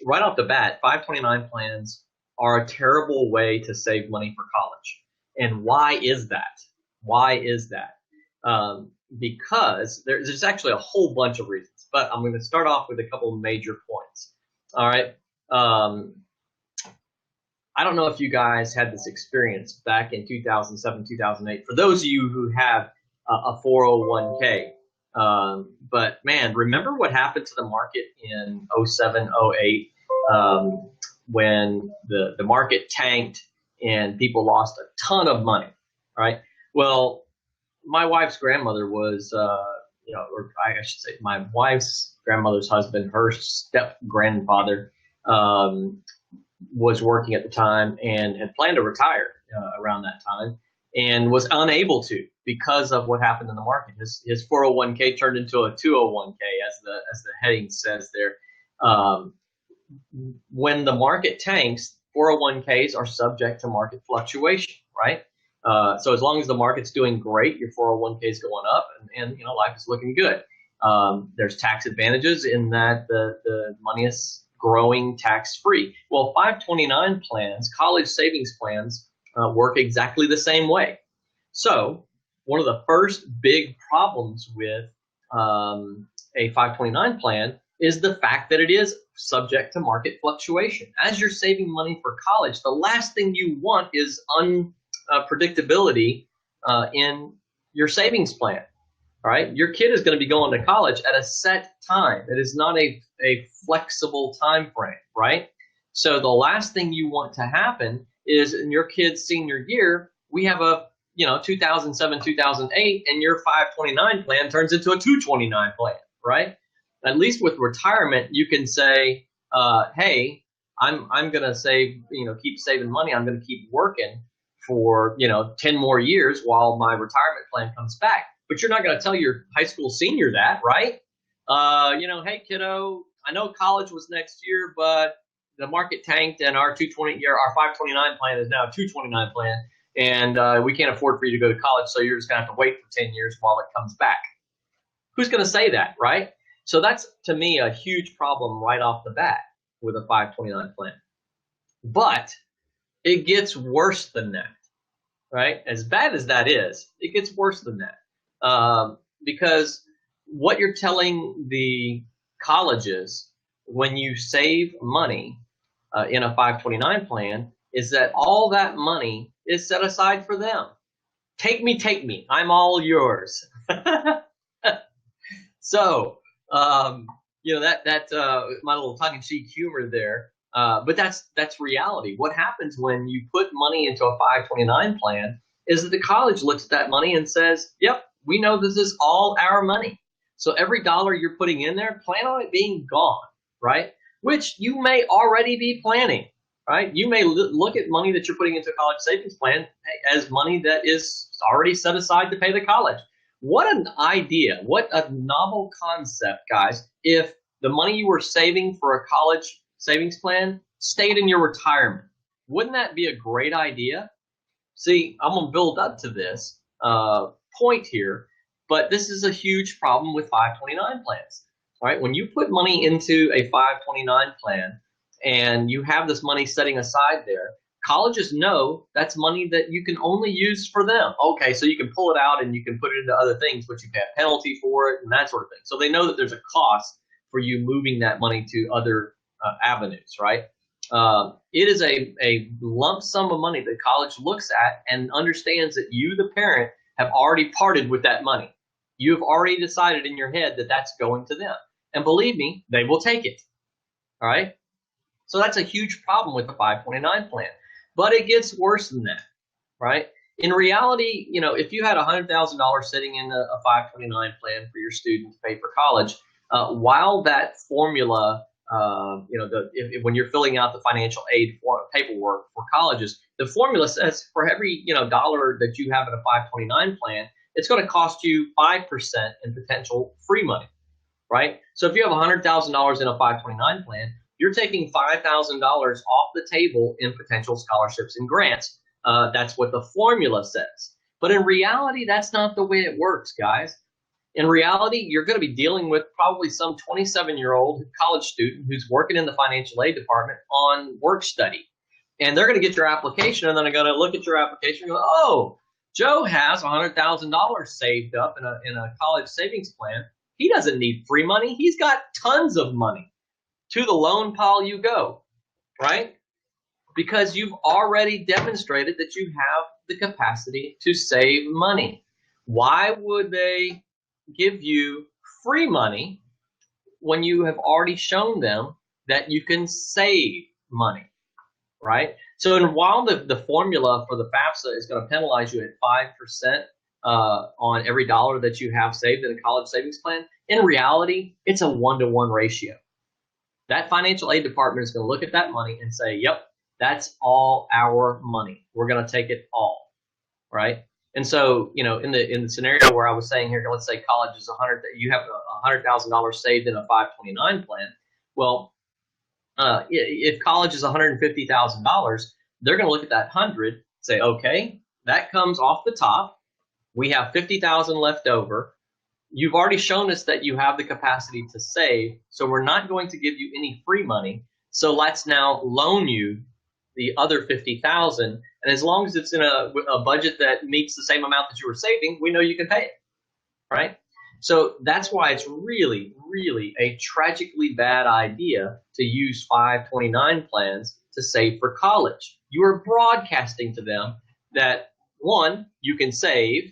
right off the bat, 529 plans are a terrible way to save money for college. And why is that? Why is that? Because there's actually a whole bunch of reasons, but I'm going to start off with a couple of major points. All right. Um, I don't know if you guys had this experience back in 2007, 2008. For those of you who have a 401k, but man, remember what happened to the market in '07, '08 when the market tanked and people lost a ton of money, right? Well, my wife's grandmother was, or I should say, my wife's grandmother's husband, her step grandfather, um, was working at the time and had planned to retire around that time and was unable to because of what happened in the market. His 401k turned into a 201k, as the heading says there. Um, when the market tanks, 401ks are subject to market fluctuation, right? So as long as the market's doing great, your 401k is going up, and life is looking good. There's tax advantages in that the money is growing tax free. Well, 529 plans, college savings plans, work exactly the same way. So one of the first big problems with a 529 plan is the fact that it is subject to market fluctuation. As you're saving money for college, the last thing you want is unpredictability in your savings plan. All right, your kid is going to be going to college at a set time. It is not a flexible time frame, right? So the last thing you want to happen is in your kid's senior year, we have a 2007, 2008, and your 529 plan turns into a 229 plan, right? At least with retirement, you can say, hey, I'm going to save, keep saving money. I'm going to keep working for 10 more years while my retirement plan comes back. But you're not going to tell your high school senior that, right? Hey kiddo, I know college was next year, but the market tanked and our 529 plan is now a 229 plan, and we can't afford for you to go to college, so you're just going to have to wait for 10 years while it comes back. Who's going to say that, right? So that's, to me, a huge problem right off the bat with a 529 plan. But it gets worse than that, right? As bad as that is, it gets worse than that. Because what you're telling the colleges when you save money in a 529 plan is that all that money is set aside for them. Take me, I'm all yours. So, that my little tongue-in-cheek humor there. But that's reality. What happens when you put money into a 529 plan is that the college looks at that money and says, yep, we know this is all our money. So every dollar you're putting in there, plan on it being gone, right? Which you may already be planning, right? You may look at money that you're putting into a college savings plan as money that is already set aside to pay the college. What an idea. What a novel concept, guys. If the money you were saving for a college savings plan stayed in your retirement. Wouldn't that be a great idea? See, I'm going to build up to this point here, but this is a huge problem with 529 plans. All right, when you put money into a 529 plan and you have this money setting aside there, colleges know that's money that you can only use for them. Okay, so you can pull it out and you can put it into other things, but you pay a penalty for it and that sort of thing. So they know that there's a cost for you moving that money to other avenues, right? It is a lump sum of money that college looks at and understands that you, the parent, have already parted with that money. You have already decided in your head that that's going to them. And believe me, they will take it. All right? So that's a huge problem with the 529 plan. But it gets worse than that, right? In reality, if you had $100,000 sitting in a 529 plan for your student to pay for college, while that formula, when you're filling out the financial aid paperwork for colleges, the formula says for every dollar that you have in a 529 plan, it's going to cost you 5% in potential free money, right? So if you have $100,000 in a 529 plan, you're taking $5,000 off the table in potential scholarships and grants. That's what the formula says. But in reality, that's not the way it works, guys. In reality, you're going to be dealing with probably some 27-year-old college student who's working in the financial aid department on work study. And they're going to get your application, and then they're going to look at your application and go, oh, Joe has $100,000 saved up in a college savings plan. He doesn't need free money. He's got tons of money. To the loan pile you go, right? Because you've already demonstrated that you have the capacity to save money. Why would they give you free money when you have already shown them that you can save money, right? So, and while the formula for the FAFSA is going to penalize you at 5% on every dollar that you have saved in a college savings plan, in reality, it's a 1-to-1 ratio. That financial aid department is going to look at that money and say, yep, that's all our money. We're going to take it all, right? And so, in the scenario where I was saying here, let's say college is you have $100,000 saved in a 529 plan. Well, if college is $150,000, they're going to look at that 100, say, okay, that comes off the top. We have 50,000 left over. You've already shown us that you have the capacity to save, so we're not going to give you any free money. So let's now loan you the other 50,000, and as long as it's in a budget that meets the same amount that you were saving, we know you can pay it, right? So that's why it's really, really a tragically bad idea to use 529 plans to save for college. You are broadcasting to them that, one, you can save,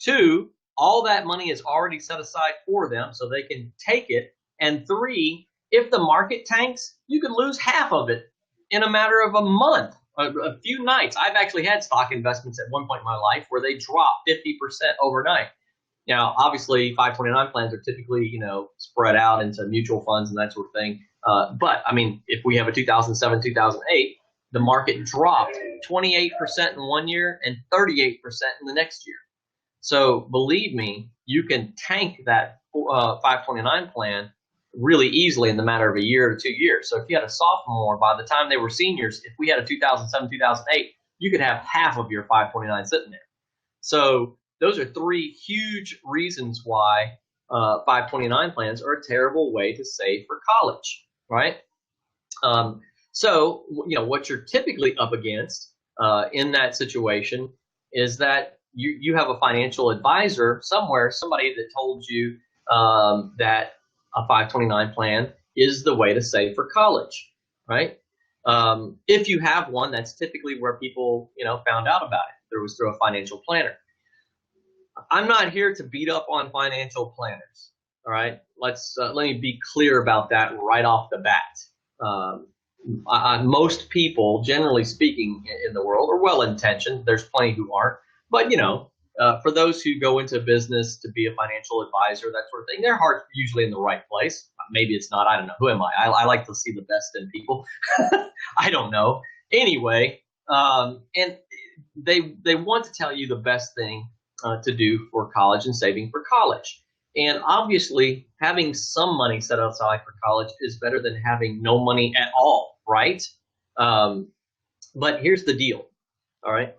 two, all that money is already set aside for them so they can take it, and three, if the market tanks, you could lose half of it in a matter of a month, a few nights. I've actually had stock investments at one point in my life where they dropped 50% overnight. Now, obviously, 529 plans are typically, spread out into mutual funds and that sort of thing. But, I mean, if we have a 2007, 2008, the market dropped 28% in one year and 38% in the next year. So believe me, you can tank that 529 plan really easily in the matter of a year to 2 years. So if you had a sophomore, by the time they were seniors, if we had a 2007, 2008, you could have half of your 529 sitting there. So those are three huge reasons why 529 plans are a terrible way to save for college, right? So, what you're typically up against in that situation is that you have a financial advisor somewhere, somebody that told you that a 529 plan is the way to save for college, right? If you have one, that's typically where people, found out about it. There was through a financial planner. I'm not here to beat up on financial planners. All right, let me be clear about that right off the bat. Most people, generally speaking, in the world are well-intentioned. There's plenty who aren't, but for those who go into business to be a financial advisor, that sort of thing, their heart's usually in the right place. Maybe it's not. I don't know. Who am I? I like to see the best in people. I don't know. Anyway, and they want to tell you the best thing to do for college and saving for college. And obviously, having some money set aside for college is better than having no money at all, right? But here's the deal, all right?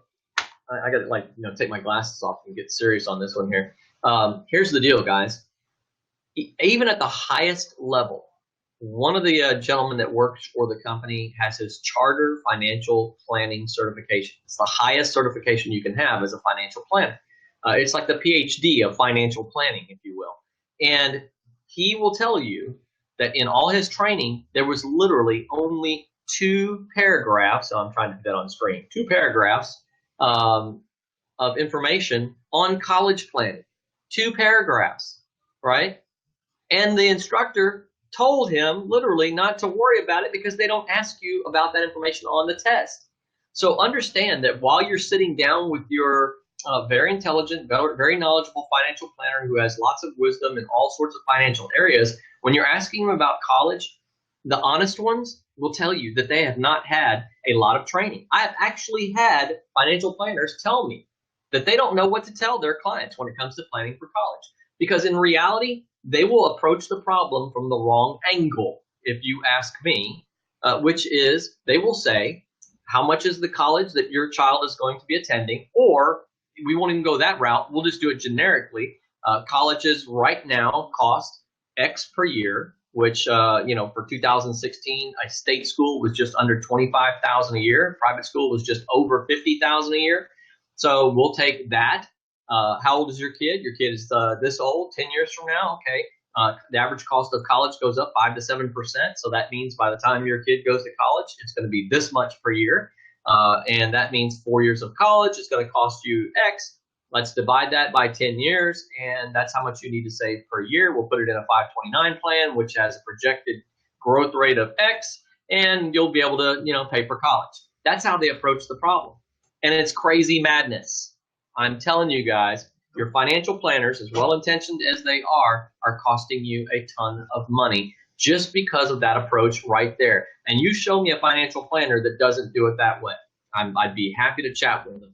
I got to take my glasses off and get serious on this one here. Here's the deal, guys. Even at the highest level, one of the gentlemen that works for the company has his charter financial planning certification. It's the highest certification you can have as a financial planner. It's like the PhD of financial planning, if you will. And he will tell you that in all his training, there was literally only 2 paragraphs. So I'm trying to put that on screen. 2 paragraphs of information on college planning. 2 paragraphs, right? And the instructor told him literally not to worry about it because they don't ask you about that information on the test. So understand that while you're sitting down with your very intelligent, very knowledgeable financial planner who has lots of wisdom in all sorts of financial areas, when you're asking them about college, the honest ones will tell you that they have not had a lot of training. I've actually had financial planners tell me that they don't know what to tell their clients when it comes to planning for college, because in reality, they will approach the problem from the wrong angle, if you ask me, which is they will say, how much is the college that your child is going to be attending? Or we won't even go that route. We'll just do it generically. Colleges right now cost X per year, which for 2016, a state school was just under 25,000 a year. Private school was just over 50,000 a year. So we'll take that. How old is your kid? Your kid is this old, 10 years from now. Okay. The average cost of college goes up 5 to 7%. So that means by the time your kid goes to college, it's going to be this much per year. And that means 4 years of college is going to cost you X. Let's divide that by 10 years, and that's how much you need to save per year. We'll put it in a 529 plan, which has a projected growth rate of X, and you'll be able to, pay for college. That's how they approach the problem. And it's crazy madness. I'm telling you guys, your financial planners, as well-intentioned as they are costing you a ton of money just because of that approach right there. And you show me a financial planner that doesn't do it that way. I'd be happy to chat with them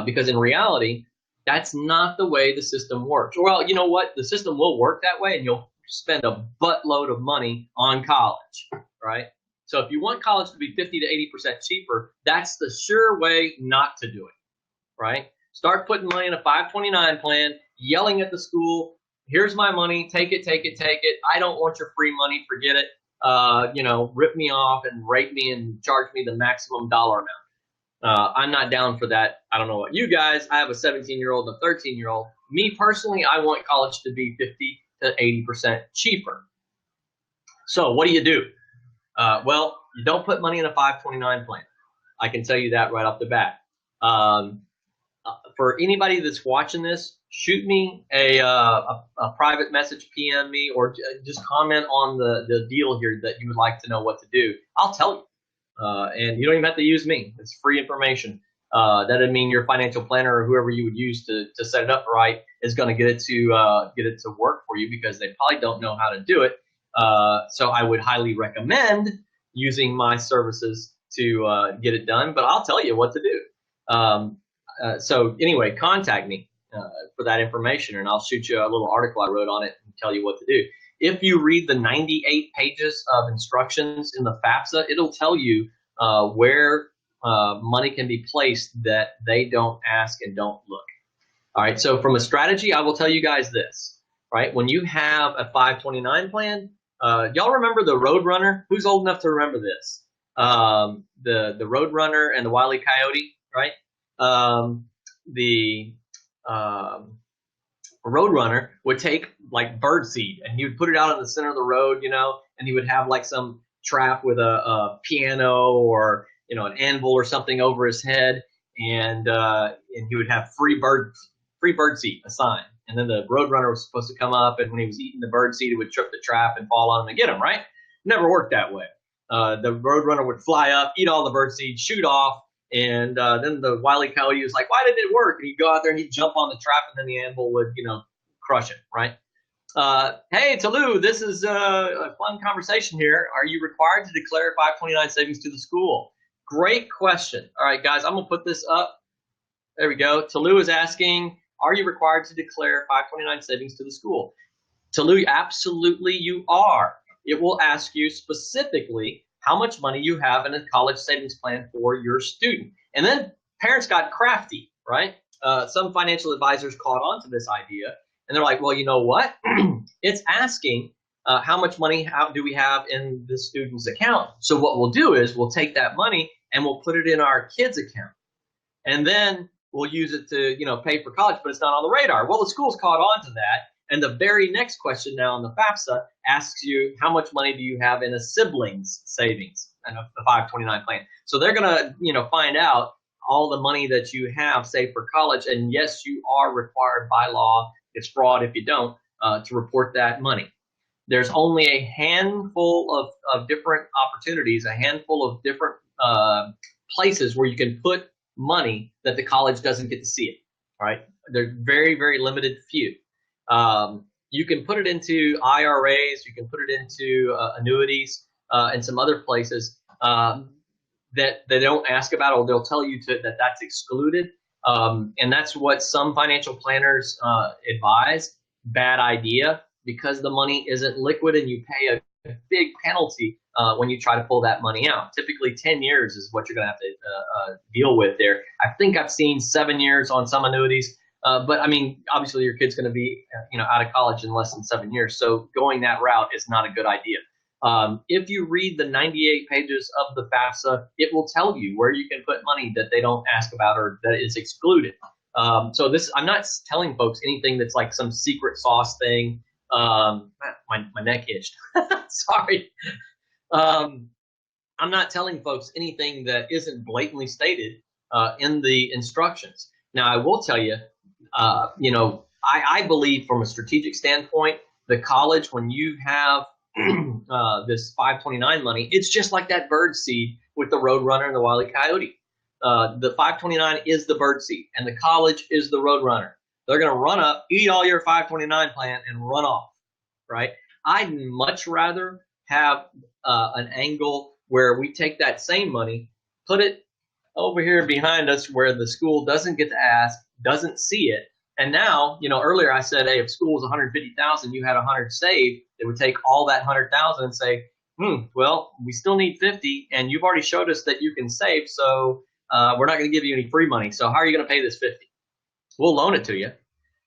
because in reality, that's not the way the system works. Well, you know what? The system will work that way, and you'll spend a buttload of money on college, right? So if you want college to be 50 to 80% cheaper, that's the sure way not to do it, right? Start putting money in a 529 plan, yelling at the school, here's my money, take it, take it, take it. I don't want your free money, forget it. Rip me off and rate me and charge me the maximum dollar amount. I'm not down for that. I don't know what you guys. I have a 17-year-old and a 13-year-old. Me personally, I want college to be 50 to 80% cheaper. So what do? Well, you don't put money in a 529 plan. I can tell you that right off the bat. For anybody that's watching this, shoot me a private message, PM me, or just comment on the deal here that you would like to know what to do. I'll tell you. And you don't even have to use me. It's free information. That doesn't mean your financial planner or whoever you would use to set it up right is going to get it to work for you because they probably don't know how to do it. So I would highly recommend using my services to get it done. But I'll tell you what to do. So anyway, contact me for that information, and I'll shoot you a little article I wrote on it and tell you what to do. If you read the 98 pages of instructions in the FAFSA, it'll tell you where money can be placed that they don't ask and don't look. All right, so from a strategy, I will tell you guys this, right? When you have a 529 plan, y'all remember the Roadrunner? Who's old enough to remember this? The Roadrunner and the Wile E. Coyote, right? Roadrunner would take like birdseed and he would put it out in the center of the road, and he would have like some trap with a piano or an anvil or something over his head, and he would have free birdseed, a sign, and then the Roadrunner was supposed to come up, and when he was eating the birdseed, it would trip the trap and fall on him and get him. Right? Never worked that way. The Roadrunner would fly up, eat all the birdseed, shoot off. And then the Wile E. Coyote was like, why didn't it work? And he'd go out there and he'd jump on the trap, and then the anvil would, crush it, right? Hey, Talou, this is a fun conversation here. Are you required to declare 529 savings to the school? Great question. All right, guys, I'm going to put this up. There we go. Talou is asking, are you required to declare 529 savings to the school? Talou, absolutely you are. It will ask you specifically how much money you have in a college savings plan for your student. And then parents got crafty, right? Some financial advisors caught on to this idea, and they're like, well, you know what? It's asking how much money do we have in the student's account. So what we'll do is we'll take that money and we'll put it in our kid's account. And then we'll use it to, pay for college, but it's not on the radar. Well, the school's caught on to that. And the very next question now in the FAFSA asks you, how much money do you have in a sibling's savings and the 529 plan? So they're going to, find out all the money that you have saved for college. And yes, you are required by law. It's fraud if you don't, to report that money. There's only a handful of different opportunities, a handful of different places where you can put money that the college doesn't get to see it. All right. They're very, very limited few. You can put it into IRAs, you can put it into annuities, and some other places that they don't ask about, or they'll tell you that that's excluded. And that's what some financial planners advise. Bad idea, because the money isn't liquid and you pay a big penalty when you try to pull that money out. Typically 10 years is what you're going to have to deal with there. I think I've seen 7 years on some annuities. But I mean, obviously your kid's going to be, out of college in less than 7 years. So going that route is not a good idea. If you read the 98 pages of the FAFSA, it will tell you where you can put money that they don't ask about or that is excluded. So I'm not telling folks anything that's like some secret sauce thing. My neck itched. Sorry. Um, I'm not telling folks anything that isn't blatantly stated in the instructions. Now, I will tell you, I believe from a strategic standpoint, the college, when you have this 529 money, it's just like that bird seed with the Roadrunner and the Wile E. Coyote. The 529 is the bird seed, and the college is the Roadrunner. They're going to run up, eat all your 529 plan, and run off, right? I'd much rather have an angle where we take that same money, put it over here behind us where the school doesn't get to ask, doesn't see it. And now, earlier I said, hey, if school was 150,000, you had 100 saved, they would take all that 100,000 and say, well, we still need 50, and you've already showed us that you can save, so we're not going to give you any free money. So how are you going to pay this 50? We'll loan it to you.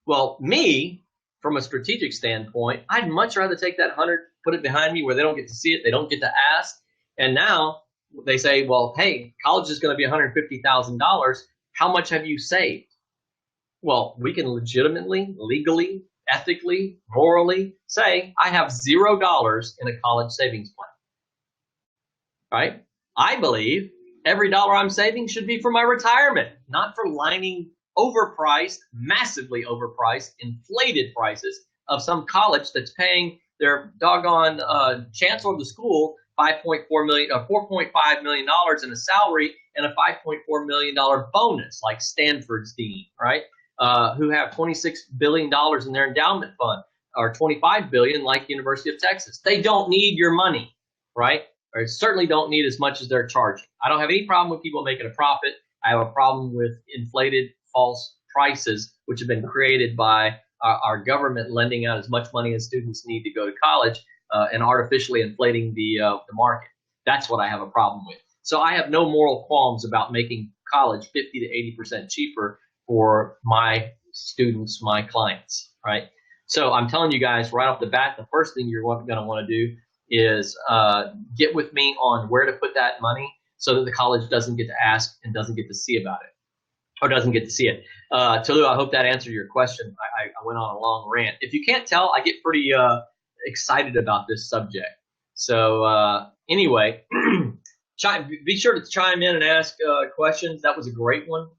Well, me, from a strategic standpoint, I'd much rather take that 100, put it behind me where they don't get to see it, they don't get to ask, and now they say, well, hey, college is going to be $150,000. How much have you saved? Well, we can legitimately, legally, ethically, morally say, I have $0 in a college savings plan. Right? I believe every dollar I'm saving should be for my retirement, not for lining overpriced, massively overpriced, inflated prices of some college that's paying their doggone chancellor of the school $4.5 million in a salary and a $5.4 million bonus, like Stanford's dean, right? Who have $26 billion in their endowment fund, or $25 billion like University of Texas. They don't need your money, right? Or certainly don't need as much as they're charging. I don't have any problem with people making a profit. I have a problem with inflated false prices, which have been created by our government lending out as much money as students need to go to college and artificially inflating the market. That's what I have a problem with. So I have no moral qualms about making college 50 to 80% cheaper for my students, my clients, right? So I'm telling you guys right off the bat, the first thing you're going to want to do is get with me on where to put that money so that the college doesn't get to ask and doesn't get to see about it, or doesn't get to see it. Tolu, I hope that answered your question. I went on a long rant. If you can't tell, I get pretty excited about this subject. So anyway, be sure to chime in and ask questions. That was a great one.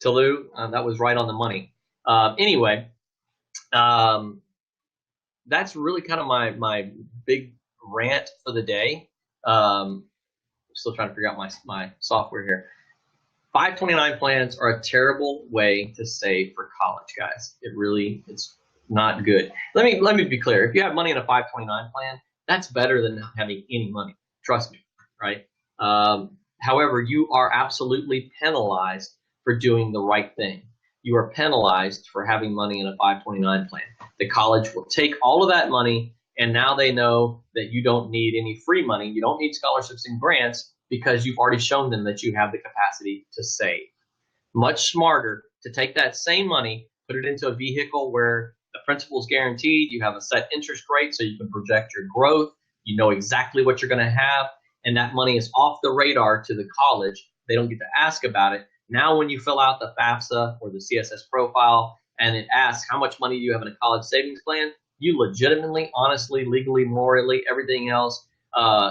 Tolu, that was right on the money. Anyway, that's really kind of my big rant for the day. I'm still trying to figure out my software here. 529 plans are a terrible way to save for college, guys. It's not good. Let me be clear. If you have money in a 529 plan, that's better than not having any money. Trust me, right? However, you are absolutely penalized for doing the right thing. You are penalized for having money in a 529 plan. The college will take all of that money, and now they know that you don't need any free money. You don't need scholarships and grants because you've already shown them that you have the capacity to save. Much smarter to take that same money, put it into a vehicle where the principal is guaranteed, you have a set interest rate so you can project your growth, you know exactly what you're going to have, and that money is off the radar to the college. They don't get to ask about it. Now when you fill out the FAFSA or the CSS profile and it asks how much money do you have in a college savings plan, you legitimately, honestly, legally, morally, everything else,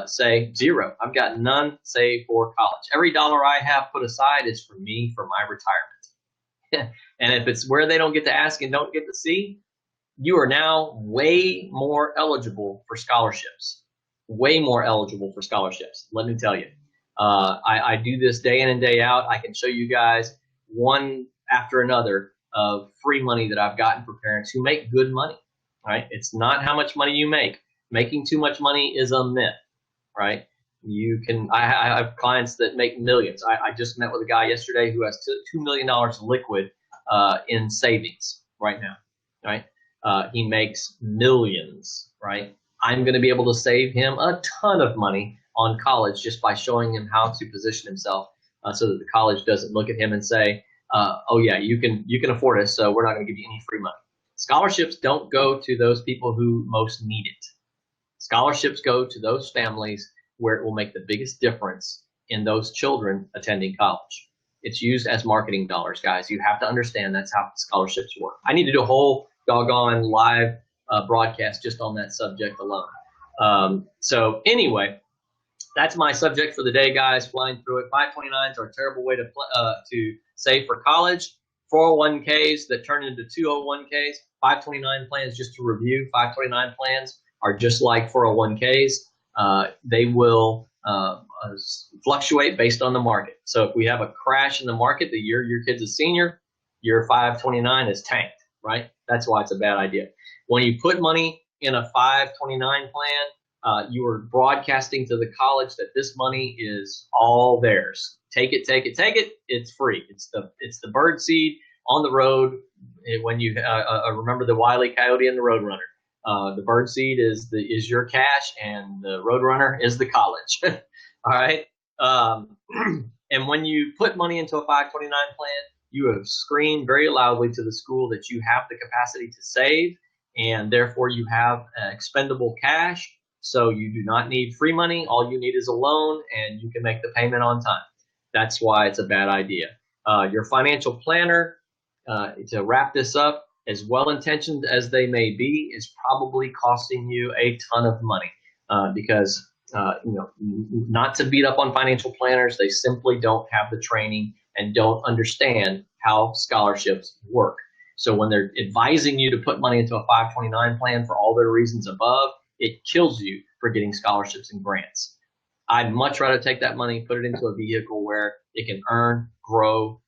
say zero. I've got none saved for college. Every dollar I have put aside is for me, for my retirement. And if it's where they don't get to ask and don't get to see, you are now way more eligible for scholarships. Way more eligible for scholarships, let me tell you. I do this day in and day out. I can show you guys one after another of free money that I've gotten for parents who make good money, right? It's not how much money you make. Making too much money is a myth, right? I have clients that make millions. I just met with a guy yesterday who has $2 million liquid in savings right now, right? He makes millions, right? I'm going to be able to save him a ton of money on college just by showing him how to position himself so that the college doesn't look at him and say, oh yeah, you can afford us, so we're not going to give you any free money. Scholarships don't go to those people who most need it. Scholarships go to those families where it will make the biggest difference in those children attending college. It's used as marketing dollars, guys. You have to understand that's how scholarships work. I need to do a whole doggone live broadcast just on that subject alone. So anyway, that's my subject for the day, guys. Flying through it. 529s are a terrible way to save for college. 401ks that turn into 201ks. 529 plans, just to review, 529 plans are just like 401ks. They will fluctuate based on the market. So if we have a crash in the market the year your kid's a senior, your 529 is tanked, right? That's why it's a bad idea. When you put money in a 529 plan, you are broadcasting to the college that this money is all theirs. Take it, take it, take it. It's free. It's the bird seed on the road. When you remember the Wile E. Coyote and the Roadrunner, the bird seed is your cash, and the Roadrunner is the college. All right. And when you put money into a 529 plan, you have screamed very loudly to the school that you have the capacity to save, and therefore you have expendable cash. So you do not need free money. All you need is a loan, and you can make the payment on time. That's why it's a bad idea. Your financial planner, to wrap this up, as well-intentioned as they may be, is probably costing you a ton of money because, not to beat up on financial planners, they simply don't have the training and don't understand how scholarships work. So when they're advising you to put money into a 529 plan for all their reasons above, it kills you for getting scholarships and grants. I'd much rather take that money, put it into a vehicle where it can earn, grow,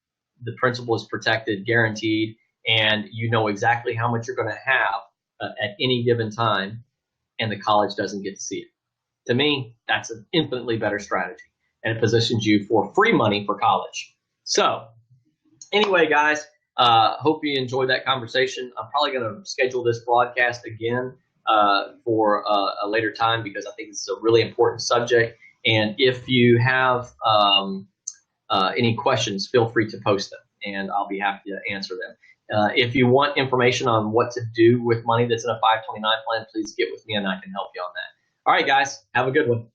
the principal is protected, guaranteed, and you know exactly how much you're going to have at any given time, and the college doesn't get to see it. To me, that's an infinitely better strategy, and it positions you for free money for college. So anyway, guys, hope you enjoyed that conversation. I'm probably going to schedule this broadcast again for a later time because I think this is a really important subject. And if you have any questions, feel free to post them, and I'll be happy to answer them. If you want information on what to do with money that's in a 529 plan, please get with me, and I can help you on that. All right, guys, have a good one.